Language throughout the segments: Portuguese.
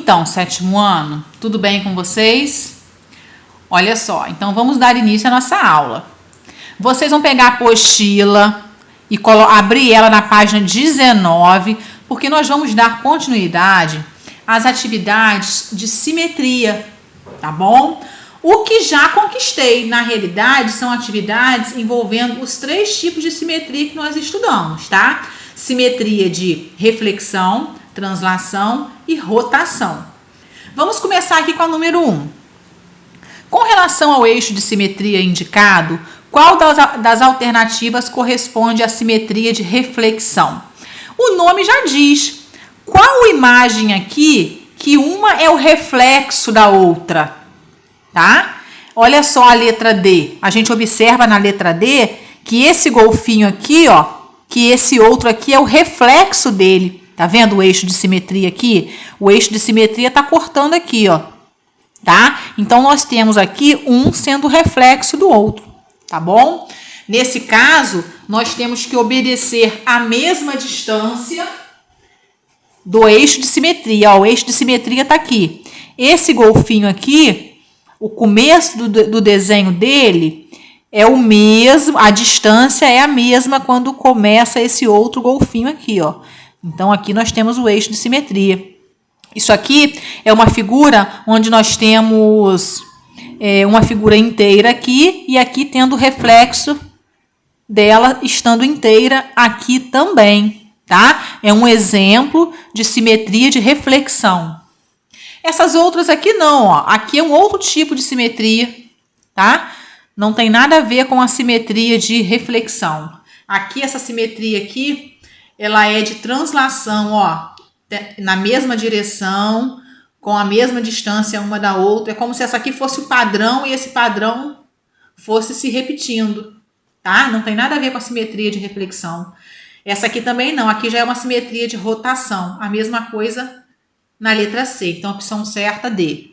Então, sétimo ano, tudo bem com vocês? Olha só, então vamos dar início à nossa aula. Vocês vão pegar a apostila e abrir ela na página 19, porque nós vamos dar continuidade às atividades de simetria, tá bom? O que já conquistei, na realidade, são atividades envolvendo os 3 tipos de simetria que nós estudamos, tá? Simetria de reflexão, translação e rotação. Vamos começar aqui com a número 1. Com relação ao eixo de simetria indicado, qual das alternativas corresponde à simetria de reflexão? O nome já diz. Qual imagem aqui que uma é o reflexo da outra? Tá? Olha só a letra D. A gente observa na letra D que esse golfinho aqui, ó, que esse outro aqui é o reflexo dele. Tá vendo o eixo de simetria aqui? O eixo de simetria tá cortando aqui, ó. Tá? Então, nós temos aqui um sendo reflexo do outro. Tá bom? Nesse caso, nós temos que obedecer a mesma distância do eixo de simetria. Ó, o eixo de simetria tá aqui. Esse golfinho aqui, o começo do desenho dele é o mesmo, a distância é a mesma quando começa esse outro golfinho aqui, ó. Então, aqui nós temos o eixo de simetria. Isso aqui é uma figura onde nós temos uma figura inteira aqui e aqui tendo o reflexo dela estando inteira aqui também, tá? É um exemplo de simetria de reflexão. Essas outras aqui não, ó. Aqui é um outro tipo de simetria, tá? Não tem nada a ver com a simetria de reflexão. Aqui, essa simetria aqui, ela é de translação, ó, na mesma direção, com a mesma distância uma da outra. É como se essa aqui fosse o padrão e esse padrão fosse se repetindo, tá? Não tem nada a ver com a simetria de reflexão. Essa aqui também não. Aqui já é uma simetria de rotação. A mesma coisa na letra C. Então, a opção certa, D.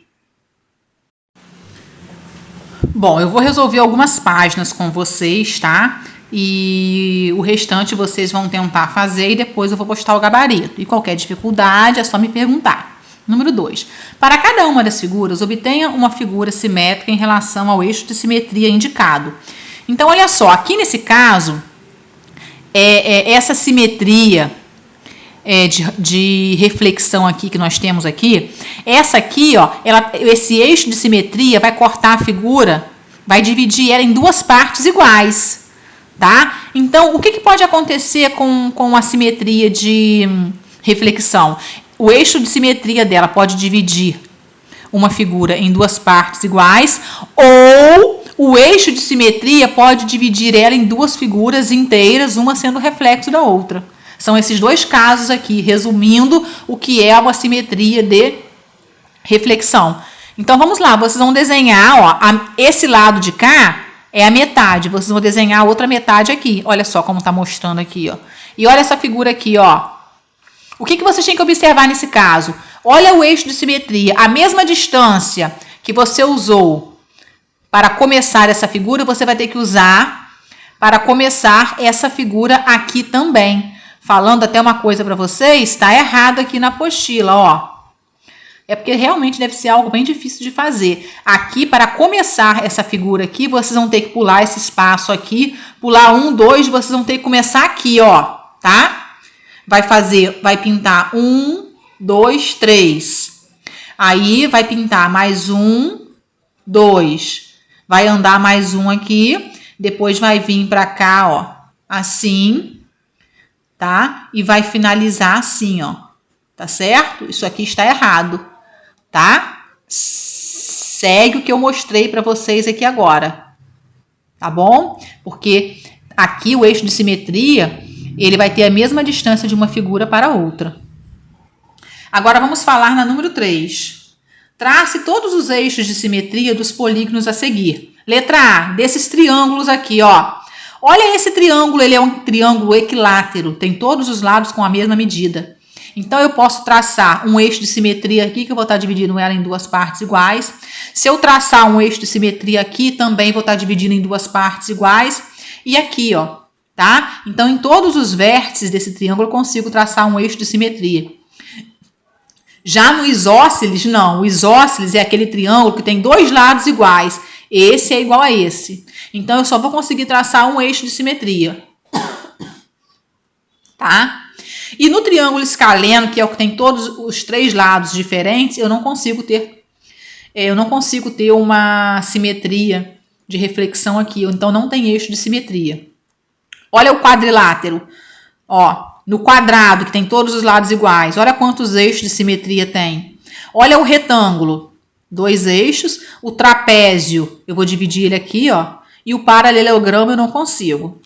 Bom, eu vou resolver algumas páginas com vocês, tá? E o restante vocês vão tentar fazer e depois eu vou postar o gabarito. E qualquer dificuldade é só me perguntar. Número 2. Para cada uma das figuras, obtenha uma figura simétrica em relação ao eixo de simetria indicado. Então, olha só, aqui nesse caso, essa simetria de reflexão aqui que nós temos aqui, essa aqui, ó, esse eixo de simetria vai cortar a figura, vai dividir ela em 2 partes iguais. Tá? Então, o que pode acontecer com a simetria de reflexão? O eixo de simetria dela pode dividir uma figura em 2 partes iguais, ou o eixo de simetria pode dividir ela em 2 figuras inteiras, uma sendo reflexo da outra. São esses 2 casos aqui, resumindo o que é uma simetria de reflexão. Então, vamos lá, vocês vão desenhar, ó, esse lado de cá é a metade, vocês vão desenhar a outra metade aqui. Olha só como está mostrando aqui, ó. E olha essa figura aqui, ó. O que vocês têm que observar nesse caso? Olha o eixo de simetria. A mesma distância que você usou para começar essa figura, você vai ter que usar para começar essa figura aqui também. Falando até uma coisa para vocês, está errado aqui na apostila, ó. É porque realmente deve ser algo bem difícil de fazer. Aqui, para começar essa figura aqui, vocês vão ter que pular esse espaço aqui. Pular 1, 2, vocês vão ter que começar aqui, ó. Tá? Vai pintar 1, 2, 3. Aí, vai pintar mais 1, 2. Vai andar mais um aqui. Depois vai vir para cá, ó. Assim. Tá? E vai finalizar assim, ó. Tá certo? Isso aqui está errado. Tá? Segue o que eu mostrei para vocês aqui agora. Tá bom? Porque aqui o eixo de simetria, ele vai ter a mesma distância de uma figura para outra. Agora vamos falar na número 3. Trace todos os eixos de simetria dos polígonos a seguir. Letra A, desses triângulos aqui, ó. Olha esse triângulo, ele é um triângulo equilátero, tem todos os lados com a mesma medida. Então, eu posso traçar um eixo de simetria aqui, que eu vou estar dividindo ela em 2 partes iguais. Se eu traçar um eixo de simetria aqui, também vou estar dividindo em 2 partes iguais. E aqui, ó, tá? Então, em todos os vértices desse triângulo, eu consigo traçar um eixo de simetria. Já no isósceles, não. O isósceles é aquele triângulo que tem dois lados iguais. Esse é igual a esse. Então, eu só vou conseguir traçar um eixo de simetria. Tá? E no triângulo escaleno, que é o que tem todos os três lados diferentes, eu não consigo ter uma simetria de reflexão aqui. Então, não tem eixo de simetria. Olha o quadrilátero. Ó, no quadrado, que tem todos os lados iguais. Olha quantos eixos de simetria tem. Olha o retângulo. 2 eixos. O trapézio, eu vou dividir ele aqui, ó. E o paralelogramo eu não consigo.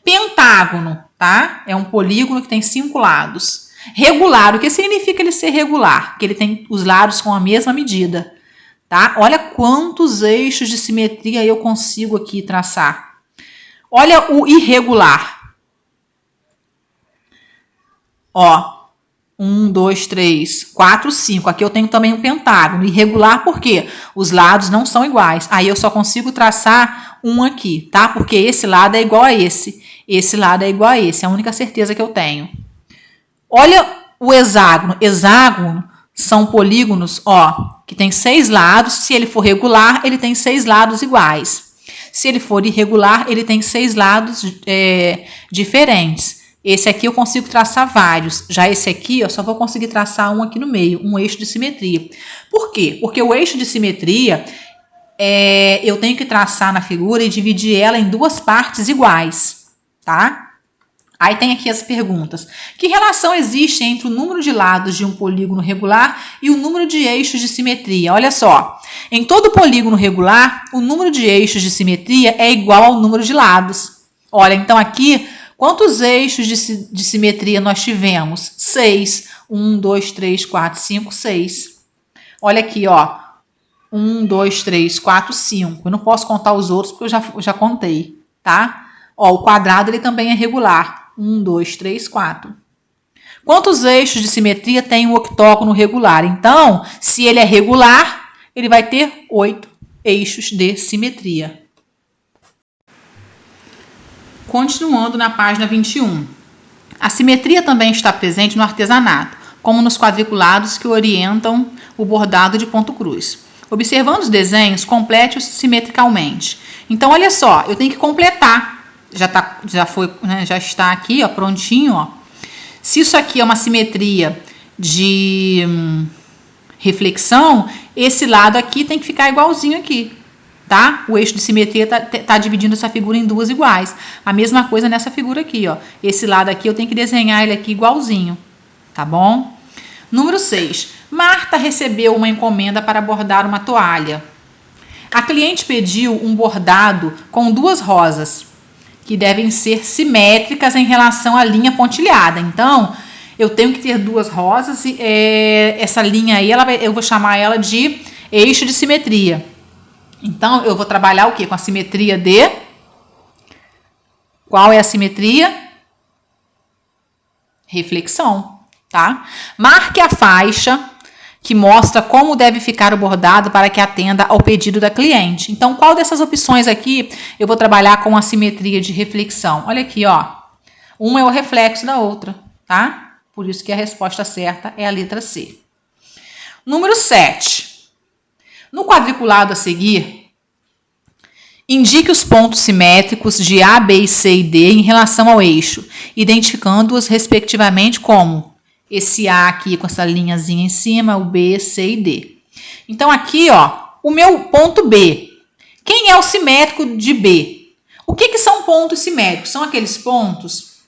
Pentágono, tá? É um polígono que tem 5 lados. Regular, o que significa ele ser regular? Que ele tem os lados com a mesma medida, tá? Olha quantos eixos de simetria eu consigo aqui traçar. Olha o irregular. Ó, 1, 2, 3, 4, 5. Aqui eu tenho também um pentágono. Irregular por quê? Os lados não são iguais. Aí eu só consigo traçar um aqui, tá? Porque esse lado é igual a esse. Esse lado é igual a esse. É a única certeza que eu tenho. Olha o hexágono. Hexágono são polígonos, ó, que tem 6 lados. Se ele for regular, ele tem 6 lados iguais. Se ele for irregular, ele tem 6 lados diferentes. Esse aqui eu consigo traçar vários. Já esse aqui, eu só vou conseguir traçar um aqui no meio, um eixo de simetria. Por quê? Porque o eixo de simetria, eu tenho que traçar na figura e dividir ela em 2 partes iguais, tá? Aí tem aqui as perguntas. Que relação existe entre o número de lados de um polígono regular e o número de eixos de simetria? Olha só, em todo polígono regular, o número de eixos de simetria é igual ao número de lados. Olha, então aqui, quantos eixos de simetria nós tivemos? 6. 1, 2, 3, 4, 5, 6. Olha aqui, ó. 1, 2, 3, 4, 5. Eu não posso contar os outros porque eu já contei, tá? Ó, o quadrado ele também é regular. 1, 2, 3, 4. Quantos eixos de simetria tem o octógono regular? Então, se ele é regular, ele vai ter 8 eixos de simetria. Continuando na página 21. A simetria também está presente no artesanato, como nos quadriculados que orientam o bordado de ponto cruz. Observando os desenhos, complete-os simetricalmente. Então, olha só, eu tenho que completar. Já está aqui, ó, prontinho, ó. Se isso aqui é uma simetria de reflexão, esse lado aqui tem que ficar igualzinho aqui, tá? O eixo de simetria tá dividindo essa figura em 2 iguais. A mesma coisa nessa figura aqui, ó. Esse lado aqui eu tenho que desenhar ele aqui igualzinho, tá bom? Número 6. Marta recebeu uma encomenda para bordar uma toalha. A cliente pediu um bordado com 2 rosas, que devem ser simétricas em relação à linha pontilhada. Então, eu tenho que ter 2 rosas e essa linha aí, eu vou chamar ela de eixo de simetria. Então, eu vou trabalhar o quê? Com a simetria de... Qual é a simetria? Reflexão, tá? Marque a faixa que mostra como deve ficar o bordado para que atenda ao pedido da cliente. Então, qual dessas opções aqui eu vou trabalhar com a simetria de reflexão? Olha aqui, ó. Uma é o reflexo da outra, tá? Por isso que a resposta certa é a letra C. Número 7. No quadriculado a seguir, indique os pontos simétricos de A, B, C e D em relação ao eixo, identificando-os respectivamente como esse A aqui com essa linhazinha em cima, o B, C e D. Então, aqui, ó, o meu ponto B. Quem é o simétrico de B? O que são pontos simétricos? São aqueles pontos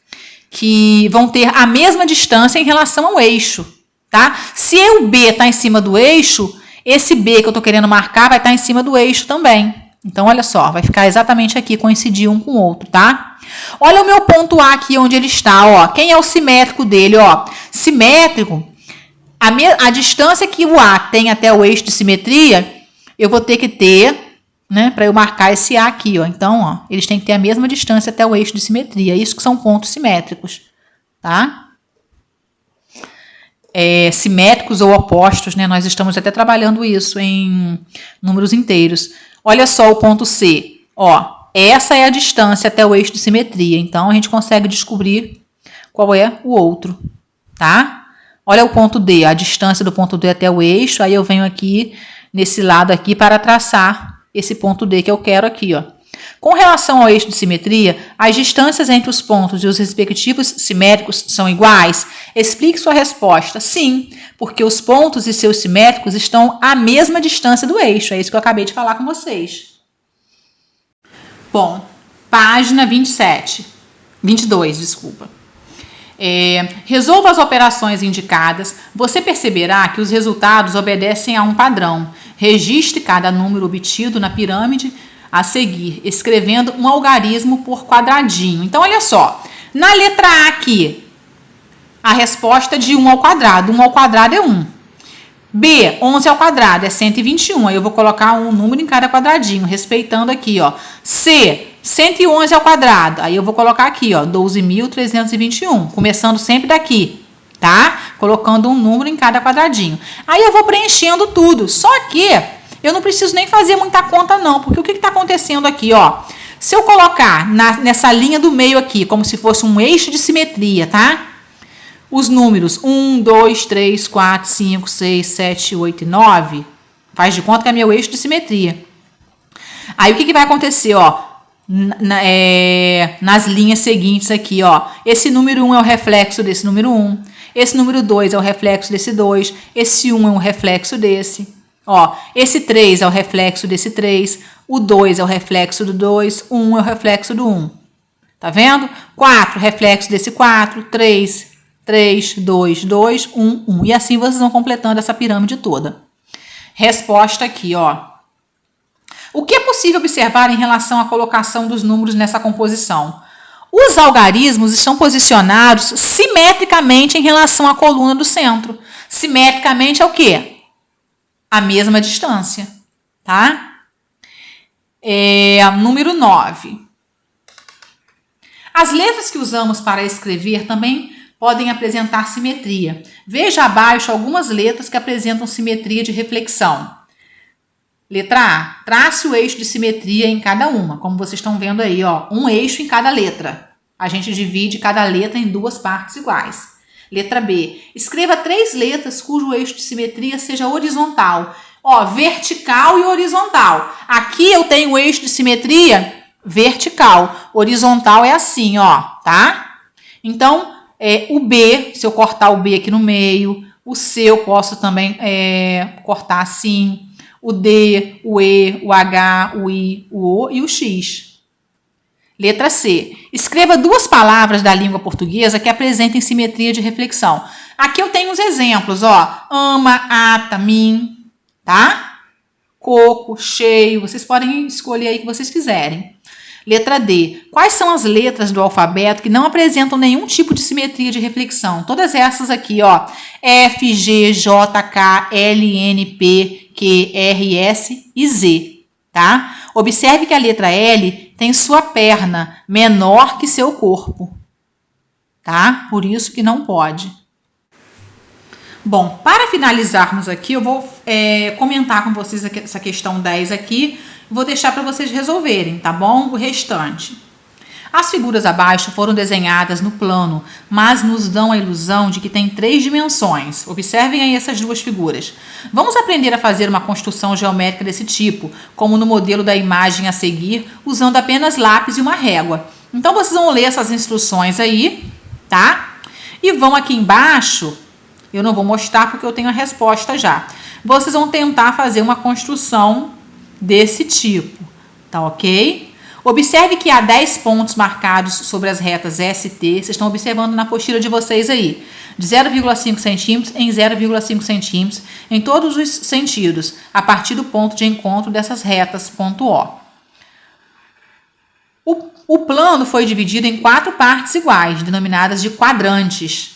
que vão ter a mesma distância em relação ao eixo, tá? Se o B está em cima do eixo, esse B que eu estou querendo marcar vai estar em cima do eixo também. Então, olha só, vai ficar exatamente aqui, coincidir um com o outro, tá? Olha o meu ponto A aqui, onde ele está, ó. Quem é o simétrico dele, ó? Simétrico, a distância que o A tem até o eixo de simetria, eu vou ter que ter, né, para eu marcar esse A aqui, ó. Então, ó, eles têm que ter a mesma distância até o eixo de simetria. Isso que são pontos simétricos, tá? Simétricos ou opostos, né? Nós estamos até trabalhando isso em números inteiros. Olha só o ponto C, ó. Essa é a distância até o eixo de simetria. Então, a gente consegue descobrir qual é o outro, tá? Olha o ponto D, a distância do ponto D até o eixo. Aí eu venho aqui, nesse lado aqui, para traçar esse ponto D que eu quero aqui, ó. Com relação ao eixo de simetria, as distâncias entre os pontos e os respectivos simétricos são iguais? Explique sua resposta. Sim, porque os pontos e seus simétricos estão à mesma distância do eixo. É isso que eu acabei de falar com vocês. Bom, página 22, desculpa. Resolva as operações indicadas. Você perceberá que os resultados obedecem a um padrão. Registre cada número obtido na pirâmide a seguir, escrevendo um algarismo por quadradinho. Então, olha só. Na letra A aqui, a resposta de 1 ao quadrado. 1 ao quadrado é 1. B, 11 ao quadrado é 121. Aí eu vou colocar um número em cada quadradinho, respeitando aqui, ó. C, 111 ao quadrado. Aí eu vou colocar aqui, ó, 12.321. Começando sempre daqui, tá? Colocando um número em cada quadradinho. Aí eu vou preenchendo tudo. Só que eu não preciso nem fazer muita conta, não. Porque o que está acontecendo aqui, ó? Se eu colocar nessa linha do meio aqui, como se fosse um eixo de simetria, tá? Os números 1, 2, 3, 4, 5, 6, 7, 8 e 9, faz de conta que é meu eixo de simetria. Aí o que vai acontecer, ó? Nas linhas seguintes aqui, ó. Esse número 1 é o reflexo desse número 1. Esse número 2 é o reflexo desse 2. Esse 1 é um reflexo desse. Ó, esse 3 é o reflexo desse 3. O 2 é o reflexo do 2. O 1 é o reflexo do 1. Tá vendo? 4, reflexo desse 4. 3, 2, 2, 1, 1. E assim vocês vão completando essa pirâmide toda. Resposta aqui, ó. O que é possível observar em relação à colocação dos números nessa composição? Os algarismos estão posicionados simetricamente em relação à coluna do centro. Simetricamente é o quê? A mesma distância, tá? Número 9. As letras que usamos para escrever também podem apresentar simetria. Veja abaixo algumas letras que apresentam simetria de reflexão. Letra A. Trace o eixo de simetria em cada uma, como vocês estão vendo aí, ó, um eixo em cada letra. A gente divide cada letra em duas partes iguais. Letra B. Escreva 3 letras cujo eixo de simetria seja horizontal. Ó, vertical e horizontal. Aqui eu tenho o eixo de simetria vertical. Horizontal é assim, ó, tá? Então, o B, se eu cortar o B aqui no meio, o C eu posso também cortar assim. O D, o E, o H, o I, o O e o X. Letra C. Escreva 2 palavras da língua portuguesa que apresentem simetria de reflexão. Aqui eu tenho os exemplos, ó. Ama, ata, mim, tá? Coco, cheio. Vocês podem escolher aí o que vocês quiserem. Letra D. Quais são as letras do alfabeto que não apresentam nenhum tipo de simetria de reflexão? Todas essas aqui, ó. F, G, J, K, L, N, P, Q, R, S e Z, tá? Observe que a letra L tem sua perna menor que seu corpo, tá? Por isso que não pode. Bom, para finalizarmos aqui, eu vou comentar com vocês essa questão 10 aqui. Vou deixar para vocês resolverem, tá bom? O restante. As figuras abaixo foram desenhadas no plano, mas nos dão a ilusão de que tem 3 dimensões. Observem aí essas 2 figuras. Vamos aprender a fazer uma construção geométrica desse tipo, como no modelo da imagem a seguir, usando apenas lápis e uma régua. Então, vocês vão ler essas instruções aí, tá? E vão aqui embaixo, eu não vou mostrar porque eu tenho a resposta já. Vocês vão tentar fazer uma construção desse tipo, tá ok? Observe que há 10 pontos marcados sobre as retas S e T. Vocês estão observando na apostila de vocês aí. De 0,5 centímetros em 0,5 centímetros em todos os sentidos, a partir do ponto de encontro dessas retas, ponto O. O plano foi dividido em 4 partes iguais, denominadas de quadrantes.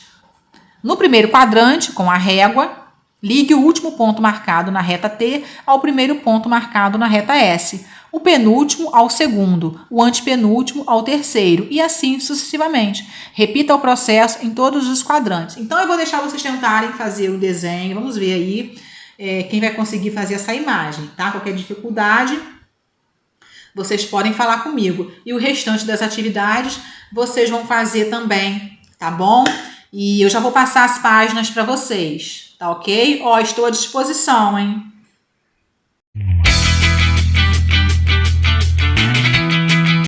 No primeiro quadrante, com a régua, ligue o último ponto marcado na reta T ao primeiro ponto marcado na reta S. O penúltimo ao segundo, o antepenúltimo ao terceiro e assim sucessivamente. Repita o processo em todos os quadrantes. Então, eu vou deixar vocês tentarem fazer o desenho. Vamos ver aí quem vai conseguir fazer essa imagem, tá? Qualquer dificuldade, vocês podem falar comigo. E o restante das atividades, vocês vão fazer também, tá bom? E eu já vou passar as páginas para vocês, tá ok? Ó, estou à disposição, hein?